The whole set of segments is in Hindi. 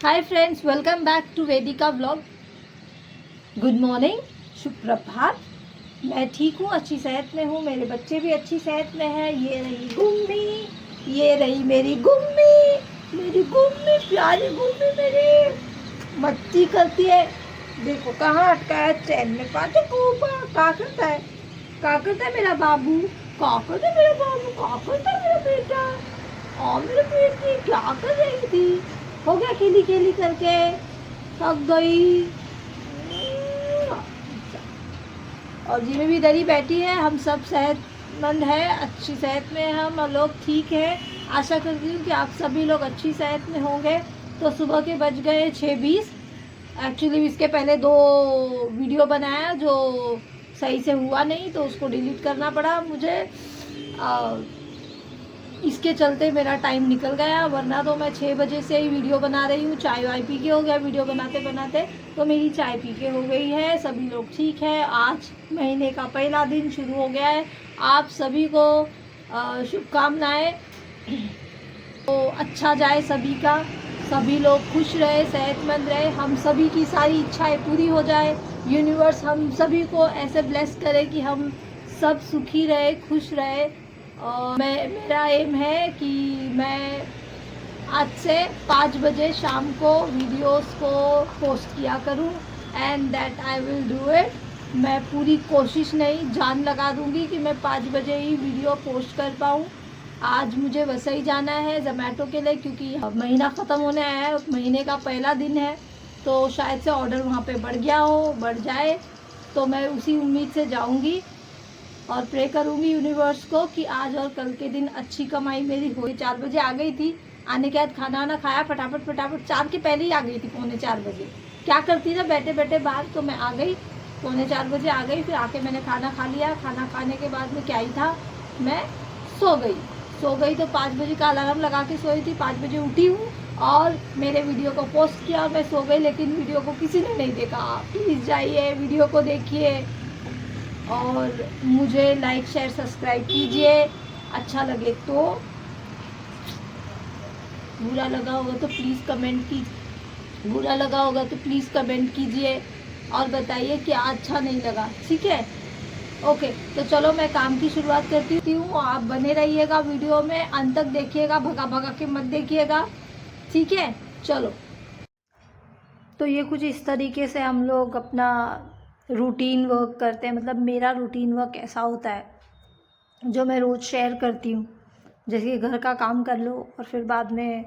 Hi friends, welcome back to Vedika vlog. Good morning, शुभ प्रभात। मैं ठीक हूँ, अच्छी सेहत में हूँ, मेरे बच्चे भी अच्छी सेहत में हैं। ये रही गुम्मी, ये रही मेरी गुम्मी, प्यारी गुम्मी मेरी मस्ती करती है। देखो कहाँ अटका है चैन में, पाचो का करता है, का करता है मेरा बाबू, का करता है मेरा बाबू, का करता है मेरा बेटा। और मेरे बेटी क्या कर रही थी? हो गया खेली खेली करके, थक गई। और जिमी भी इधर ही बैठी है। हम सब सेहतमंद है, अच्छी सेहत में हम लोग ठीक है। आशा करती हूँ कि आप सभी लोग अच्छी सेहत में होंगे। तो सुबह के बज गए 6:20। एक्चुअली इसके पहले 2 वीडियो बनाया जो सही से हुआ नहीं, तो उसको डिलीट करना पड़ा मुझे। इसके चलते मेरा टाइम निकल गया, वरना तो मैं 6 बजे से ही वीडियो बना रही हूँ। चाय वाय पी के हो गया वीडियो बनाते बनाते, तो मेरी चाय पी के हो गई है। सभी लोग ठीक है। आज महीने का पहला दिन शुरू हो गया है। आप सभी को शुभकामनाएं। तो अच्छा जाए सभी का, सभी लोग खुश रहे, सेहतमंद रहे, हम सभी की सारी इच्छाएं पूरी हो जाए। यूनिवर्स हम सभी को ऐसे ब्लेस करे कि हम सब सुखी रहे, खुश रहे। और मेरा एम है कि मैं आज से 5 बजे शाम को वीडियोस को पोस्ट किया करूं, and that I will do it. मैं पूरी कोशिश नहीं, जान लगा दूंगी कि मैं 5 बजे ही वीडियो पोस्ट कर पाऊँ। आज मुझे वैसे ही जाना है ज़ोमैटो के लिए, क्योंकि महीना ख़त्म होने आया है, महीने का पहला दिन है। तो शायद से ऑर्डर वहाँ पे बढ़ गया हो, बढ़ जाए, तो मैं उसी उम्मीद से जाऊँगी और प्रे करूँगी यूनिवर्स को कि आज और कल के दिन अच्छी कमाई मेरी हो। 4 बजे आ गई थी, आने के बाद खाना वाना खाया, फटाफट 4 के पहले ही आ गई थी, 3:45 बजे। क्या करती ना बैठे बैठे बाहर, तो मैं आ गई 3:45 बजे आ गई। फिर आके मैंने खाना खा लिया। खाना खाने के बाद में क्या ही था, मैं सो गई। तो 5 बजे का अलार्म लगा के सोई थी, 5 बजे उठी हूँ और मेरे वीडियो को पोस्ट किया और मैं सो गई। लेकिन वीडियो को किसी ने नहीं देखा। प्लीज़ जाइए, वीडियो को देखिए और मुझे लाइक शेयर सब्सक्राइब कीजिए। अच्छा लगे तो, बुरा लगा होगा तो प्लीज़ कमेंट कीजिए और बताइए कि अच्छा नहीं लगा, ठीक है। ओके, तो चलो मैं काम की शुरुआत करती हूँ। आप बने रहिएगा, वीडियो में अंत तक देखिएगा, भगा भगा के मत देखिएगा, ठीक है। चलो, तो ये कुछ इस तरीके से हम लोग अपना रूटीन वर्क करते हैं। मतलब मेरा रूटीन वर्क ऐसा होता है जो मैं रोज़ शेयर करती हूँ। जैसे कि घर का काम कर लो और फिर बाद में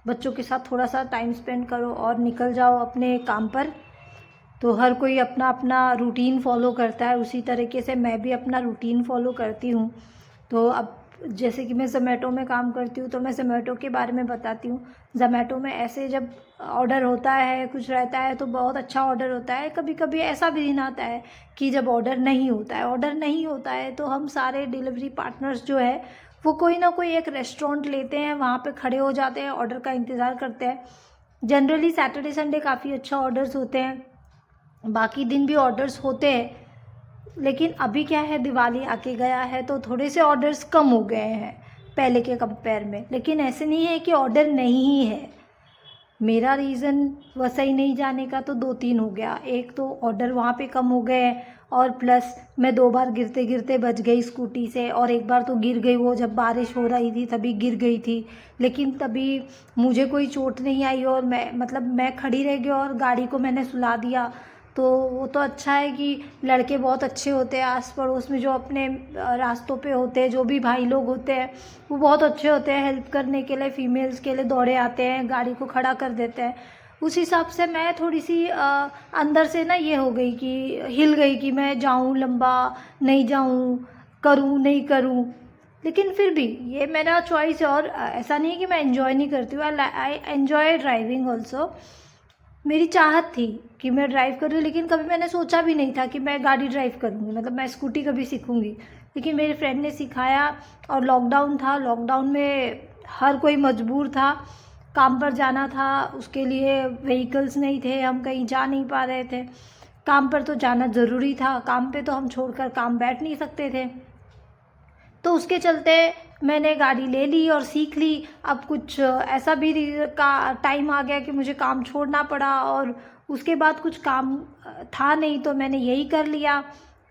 बच्चों के साथ थोड़ा सा टाइम स्पेंड करो और निकल जाओ अपने काम पर। तो हर कोई अपना अपना रूटीन फॉलो करता है, उसी तरीके से मैं भी अपना रूटीन फॉलो करती हूँ। तो अब जैसे कि मैं ज़ोमैटो में काम करती हूँ, तो मैं ज़ोमैटो के बारे में बताती हूँ। ज़ोमैटो में ऐसे जब ऑर्डर होता है, कुछ रहता है, तो बहुत अच्छा ऑर्डर होता है। कभी कभी ऐसा भी दिन आता है कि जब ऑर्डर नहीं होता है तो हम सारे डिलीवरी पार्टनर्स जो है वो कोई ना कोई एक रेस्टोरेंट लेते हैं, वहाँ पे खड़े हो जाते हैं, ऑर्डर का इंतज़ार करते हैं। जनरली सैटरडे संडे काफ़ी अच्छा ऑर्डर्स होते हैं, बाकी दिन भी ऑर्डर्स होते हैं। लेकिन अभी क्या है, दिवाली आके गया है तो थोड़े से ऑर्डर्स कम हो गए हैं पहले के कंपेयर में। लेकिन ऐसे नहीं है कि ऑर्डर नहीं है। मेरा रीज़न वसई नहीं जाने का तो 2-3 हो गया। एक तो ऑर्डर वहाँ पे कम हो गए, और प्लस मैं 2 बार गिरते गिरते बच गई स्कूटी से, और एक बार तो गिर गई, वो जब बारिश हो रही थी तभी गिर गई थी। लेकिन तभी मुझे कोई चोट नहीं आई और मैं खड़ी रह गई और गाड़ी को मैंने सुला दिया। तो वो तो अच्छा है कि लड़के बहुत अच्छे होते हैं आस पड़ोस में, जो अपने रास्तों पे होते हैं, जो भी भाई लोग होते हैं वो बहुत अच्छे होते हैं, हेल्प करने के लिए, फीमेल्स के लिए दौड़े आते हैं, गाड़ी को खड़ा कर देते हैं। उस हिसाब से मैं थोड़ी सी अंदर से ना ये हो गई कि हिल गई कि मैं जाऊं लंबा, नहीं जाऊं, करूं नहीं करूं। लेकिन फिर भी ये मेरा चॉइस है, और ऐसा नहीं है कि मैं एंजॉय नहीं करती हूँ। I enjoy driving also. मेरी चाहत थी कि मैं ड्राइव करूँ, लेकिन कभी मैंने सोचा भी नहीं था कि मैं गाड़ी ड्राइव करूँगी, मतलब मैं स्कूटी कभी सीखूँगी। लेकिन मेरे फ्रेंड ने सिखाया, और लॉकडाउन था, लॉकडाउन में हर कोई मजबूर था, काम पर जाना था, उसके लिए व्हीकल्स नहीं थे, हम कहीं जा नहीं पा रहे थे। काम पर तो जाना ज़रूरी था, काम पे तो हम छोड़कर काम बैठ नहीं सकते थे। तो उसके चलते मैंने गाड़ी ले ली और सीख ली। अब कुछ ऐसा भी का टाइम आ गया कि मुझे काम छोड़ना पड़ा, और उसके बाद कुछ काम था नहीं तो मैंने यही कर लिया।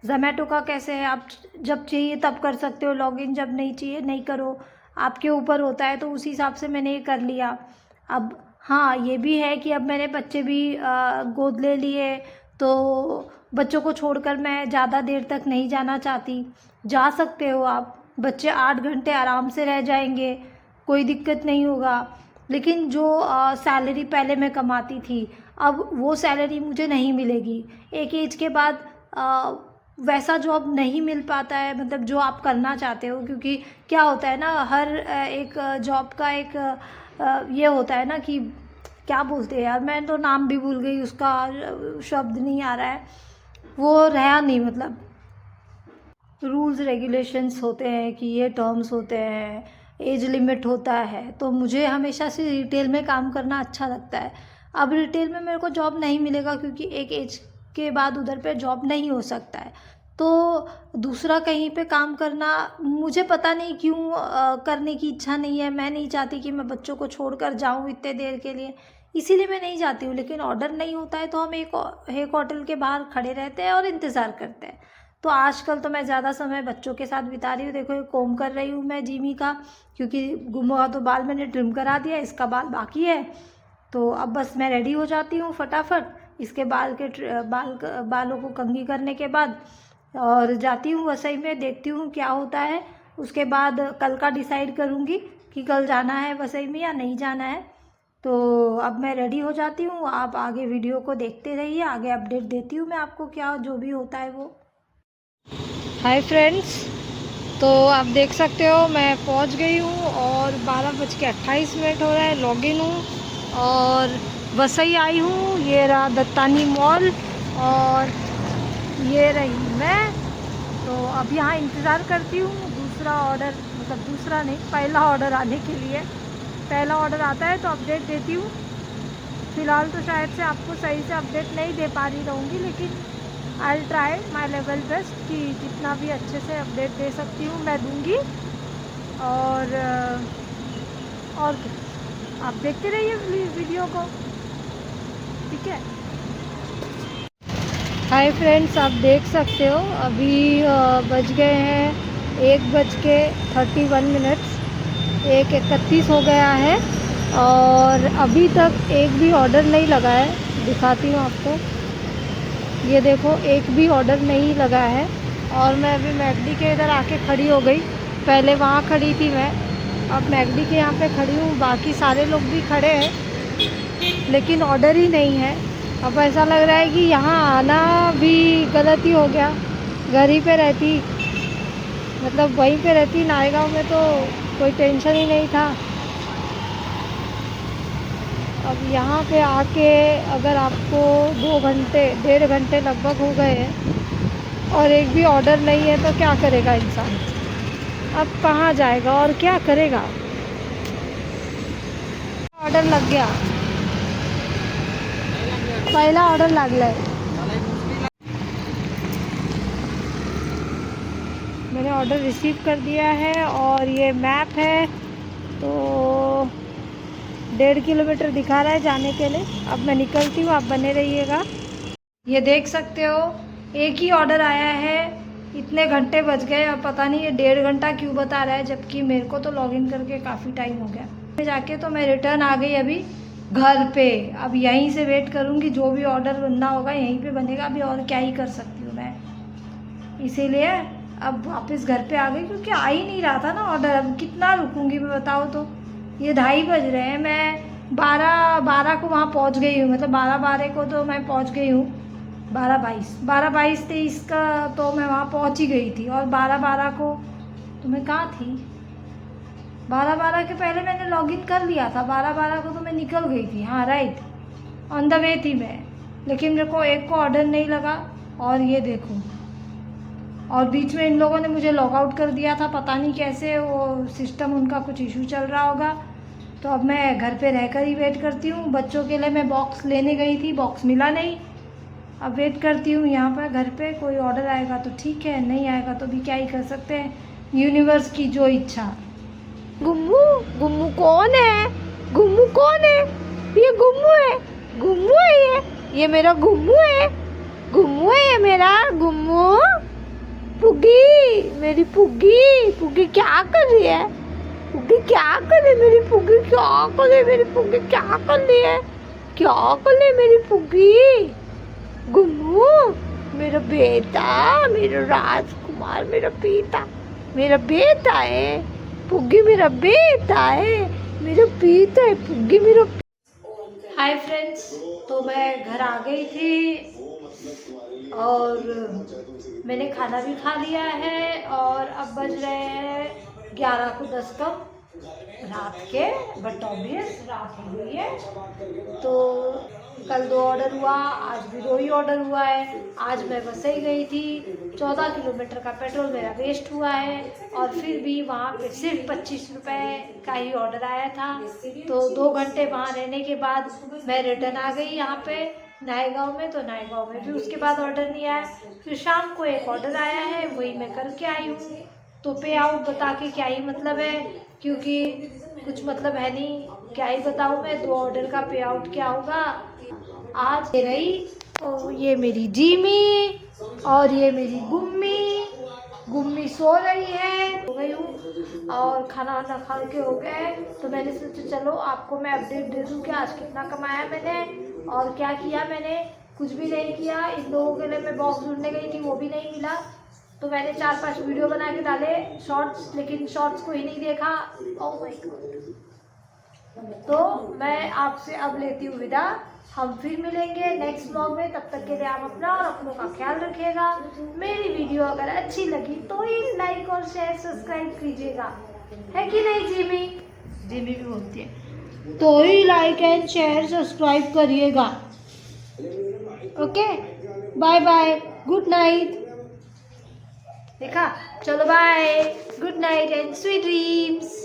ज़ोमैटो का कैसे है, आप जब चाहिए तब कर सकते हो लॉगिन, जब नहीं चाहिए नहीं करो, आपके ऊपर होता है। तो उसी हिसाब से मैंने ये कर लिया। अब हाँ, ये भी है कि अब मैंने बच्चे भी गोद ले लिए, तो बच्चों को छोड़कर मैं ज़्यादा देर तक नहीं जाना चाहती। जा सकते हो आप, बच्चे 8 घंटे आराम से रह जाएंगे, कोई दिक्कत नहीं होगा। लेकिन जो सैलरी पहले मैं कमाती थी, अब वो सैलरी मुझे नहीं मिलेगी। एक एज के बाद वैसा जॉब नहीं मिल पाता है, मतलब जो आप करना चाहते हो। क्योंकि क्या होता है ना, हर एक जॉब का एक ये होता है ना कि क्या बोलते हैं यार, मैं तो नाम भी भूल गई, उसका शब्द नहीं आ रहा है, वो रहा नहीं, मतलब रूल्स रेगुलेशंस होते हैं कि ये टर्म्स होते हैं, एज लिमिट होता है। तो मुझे हमेशा से रिटेल में काम करना अच्छा लगता है। अब रिटेल में मेरे को जॉब नहीं मिलेगा, क्योंकि एक एज के बाद उधर पे जॉब नहीं हो सकता है। तो दूसरा कहीं पे काम करना मुझे पता नहीं क्यों करने की इच्छा नहीं है। मैं नहीं चाहती कि मैं बच्चों को छोड़कर जाऊं इतने देर के लिए, इसीलिए मैं नहीं जाती हूँ। लेकिन ऑर्डर नहीं होता है तो हम एक होटल के बाहर खड़े रहते हैं और इंतज़ार करते हैं। तो आजकल तो मैं ज़्यादा समय बच्चों के साथ बिता रही हूँ। देखो, ये कोम कर रही हूँ मैं जिमी का, क्योंकि गुम हुआ तो बाल मैंने ट्रिम करा दिया, इसका बाल बाकी है। तो अब बस मैं रेडी हो जाती हूँ फटाफट, इसके बालों को कंघी करने के बाद, और जाती हूँ वसई में, देखती हूँ क्या होता है। उसके बाद कल का डिसाइड करूँगी कि कल जाना है वसई में या नहीं जाना है। तो अब मैं रेडी हो जाती हूँ, आप आगे वीडियो को देखते रहिए, आगे अपडेट देती हूँ मैं आपको क्या जो भी होता है वो। हाय फ्रेंड्स, तो आप देख सकते हो मैं पहुँच गई हूँ और 12:28 हो रहा है, लॉगिन हूँ और वसई आई हूँ। ये रहा दत्तानी मॉल और ये रही मैं। तो अब यहाँ इंतज़ार करती हूँ दूसरा ऑर्डर, मतलब दूसरा नहीं, पहला ऑर्डर आने के लिए। पहला ऑर्डर आता है तो अपडेट देती हूँ। फ़िलहाल तो शायद से आपको सही से अपडेट नहीं दे पा रही रहूँगी, लेकिन I will try my level best कि जितना भी अच्छे से अपडेट दे सकती हूँ मैं दूँगी। और क्या, आप देखते रहिए वीडियो को, ठीक है। हाय फ्रेंड्स, आप देख सकते हो अभी बज गए हैं 1:31, 1:31 हो गया है और अभी तक एक भी ऑर्डर नहीं लगा है। दिखाती हूँ आपको, ये देखो एक भी ऑर्डर नहीं लगा है। और मैं अभी मैकडी के इधर आके खड़ी हो गई, पहले वहाँ खड़ी थी मैं, अब मैकडी के यहाँ पे खड़ी हूँ। बाकी सारे लोग भी खड़े हैं लेकिन ऑर्डर ही नहीं है। अब ऐसा लग रहा है कि यहाँ आना भी गलत ही हो गया। घर ही पे रहती, मतलब वहीं पे रहती नायगांव में, तो कोई टेंशन ही नहीं था। अब यहाँ पे आके अगर आपको 2 घंटे 1.5 घंटे लगभग हो गए हैं और एक भी ऑर्डर नहीं है तो क्या करेगा इंसान? अब कहाँ जाएगा और क्या करेगा? ऑर्डर लग गया, पहला ऑर्डर लागलाय। मैंने ऑर्डर रिसीव कर दिया है और ये मैप है तो 1.5 किलोमीटर दिखा रहा है जाने के लिए। अब मैं निकलती हूँ, आप बने रहिएगा। ये देख सकते हो एक ही ऑर्डर आया है, इतने घंटे बज गए और पता नहीं ये 1.5 घंटा क्यों बता रहा है, जबकि मेरे को तो लॉगिन करके काफ़ी टाइम हो गया। जाके तो मैं रिटर्न आ गई अभी घर पे। अब यहीं से वेट करूँगी, जो भी ऑर्डर बनना होगा यहीं पे बनेगा। अभी और क्या ही कर सकती हूँ मैं, इसीलिए अब वापस घर पे आ गई, क्योंकि आ ही नहीं रहा था ना ऑर्डर। अब कितना रुकूँगी मैं बताओ तो, ये 2:30 बज रहे हैं। मैं 12 को वहाँ पहुँच गई हूँ, मतलब 12 को तो मैं पहुँच गई हूँ। 12:23 का तो मैं वहाँ पहुँच ही गई थी। और 12 को तो मैं कहाँ थी? 12 के पहले मैंने लॉगिन कर लिया था। 12 को तो मैं निकल गई थी, हाँ राइट, ऑन द वे थी मैं। लेकिन मेरे को एक को ऑर्डर नहीं लगा। और ये देखो, और बीच में इन लोगों ने मुझे लॉग आउट कर दिया था, पता नहीं कैसे, वो सिस्टम उनका कुछ इशू चल रहा होगा। तो अब मैं घर पे रहकर ही वेट करती हूँ। बच्चों के लिए मैं बॉक्स लेने गई थी, बॉक्स मिला नहीं। अब वेट करती हूँ यहाँ पर घर पे, कोई ऑर्डर आएगा तो ठीक है, नहीं आएगा तो भी क्या ही कर सकते हैं, यूनिवर्स की जो इच्छा। गुम्मू गुम्मू कौन है? गुम्मू कौन है? ये गुम्मू है, गुम्मू है, ये मेरा गुम्मू है, गुम्मू है ये मेरा गुम्मू। पुग्गी, मेरी पुग्गी, पुग्गी क्या कर रही है? पुग्गी क्या कर रही है? मेरी पुग्गी क्या कर रही है? मेरी पुग्गी क्या कर रही है? क्या कर रही है मेरी पुग्गी? गुम्मू मेरा बेटा, मेरा राजकुमार, मेरा बेटा है। पुग्गी मेरा बेटा है, मेरा बेटा है पुग्गी मेरा। हाय फ्रेंड्स, तो मैं घर आ गई थी और मैंने खाना भी खा लिया है और अब बज रहे हैं 11 को 10 कम रात के, बट ऑब्वियस रात हो गई है। तो कल 2 ऑर्डर हुआ, आज भी 2 ही ऑर्डर हुआ है। आज मैं वसई गई थी, 14 किलोमीटर का पेट्रोल मेरा वेस्ट हुआ है और फिर भी वहाँ पे सिर्फ 25 रुपये का ही ऑर्डर आया था। तो 2 घंटे वहाँ रहने के बाद मैं रिटर्न आ गई यहाँ पे नायगांव में। तो नायगांव में भी उसके बाद ऑर्डर नहीं आया। फिर शाम को एक ऑर्डर आया है, वही मैं करके आई हूँ। तो पे आउट बता के क्या ही मतलब है, क्योंकि कुछ मतलब है नहीं। क्या ही बताऊँ मैं, 2 ऑर्डर का पे आउट क्या होगा। आज ये रही, ये मेरी जीमी और ये मेरी गुम्मी सो रही है। हो गई हूँ और खाना वाना खा के हो गए। तो मैंने सोचा चलो आपको मैं अपडेट दे दूँ कि आज कितना कमाया मैंने और क्या किया मैंने। कुछ भी नहीं किया। इन लोगों के लिए मैं बॉक्स ढूंढने गई थी, वो भी नहीं मिला। तो मैंने 4-5 वीडियो बना के डाले शॉर्ट्स, लेकिन शॉर्ट्स को ही नहीं देखा। Oh my God. तो मैं आपसे अब लेती हूँ विदा। हम फिर मिलेंगे नेक्स्ट व्लॉग में। तब तक के लिए आप अपना और अपनों का ख्याल रखिएगा। मेरी वीडियो अगर अच्छी लगी तो ही लाइक और शेयर सब्सक्राइब कीजिएगा, है कि नहीं जीमी? जीमी भी बोलती है तो ही लाइक एंड शेयर सब्सक्राइब करिएगा। Okay, bye bye, good night. देखा, चलो bye, good night and sweet dreams.